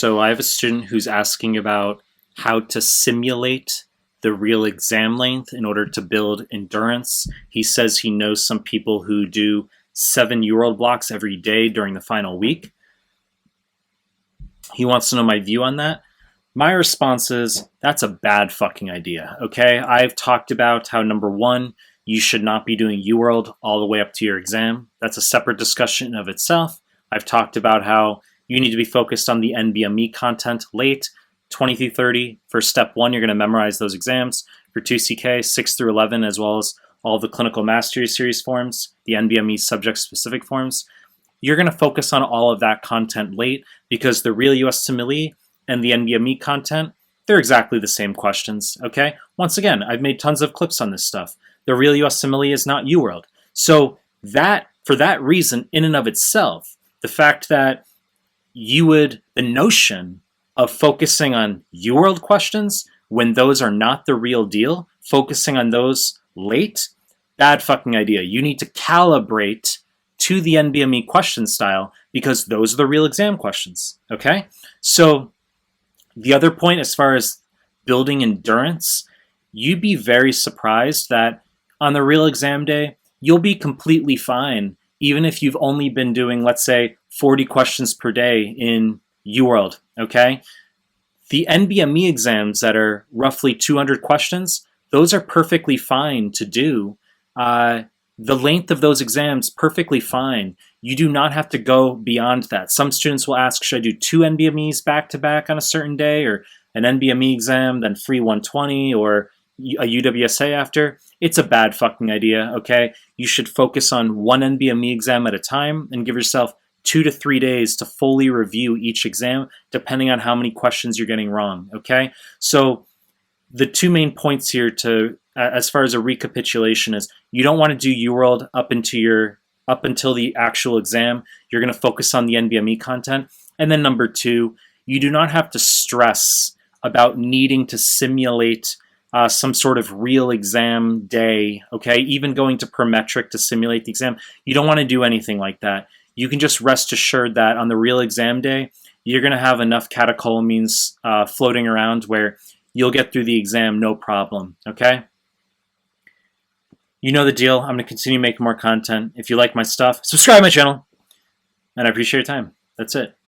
So I have a student who's asking about how to simulate the real exam length in order to build endurance. He says he knows some people who do 7 UWorld blocks every day during the final week. He wants to know my view on that. My response is that's a bad fucking idea. Okay, I've talked about how number one, you should not be doing UWorld all the way up to your exam. That's a separate discussion of itself. I've talked about how you need to be focused on the NBME content late, 20 through 30. For step one, you're going to memorize those exams. For 2CK, 6 through 11, as well as all the clinical mastery series forms, the NBME subject specific forms. You're going to focus on all of that content late because the real US Simile and the NBME content, they're exactly the same questions, okay? Once again, I've made tons of clips on this stuff. The real US Simile is not UWorld. So for that reason, in and of itself, the fact that the notion of focusing on UWorld questions when those are not the real deal, focusing on those late, bad fucking idea. You need to calibrate to the NBME question style because those are the real exam questions, okay? So the other point as far as building endurance, you'd be very surprised that on the real exam day, you'll be completely fine even if you've only been doing, let's say, 40 questions per day in UWorld, okay? The NBME exams that are roughly 200 questions, those are perfectly fine to do. The length of those exams, perfectly fine. You do not have to go beyond that. Some students will ask, should I do 2 NBMEs back-to-back on a certain day, or an NBME exam, then free 120, or a UWSA after? It's a bad fucking idea, okay? You should focus on one NBME exam at a time and give yourself 2 to 3 days to fully review each exam, depending on how many questions you're getting wrong, okay? So the two main points here as far as a recapitulation is you don't want to do UWorld up until the actual exam. You're going to focus on the NBME content. And then number two, you do not have to stress about needing to simulate some sort of real exam day, okay? Even going to Permetric to simulate the exam, you don't want to do anything like that. You can just rest assured that on the real exam day, you're going to have enough catecholamines floating around where you'll get through the exam no problem, okay? You know the deal. I'm going to continue making more content. If you like my stuff, subscribe to my channel. And I appreciate your time. That's it.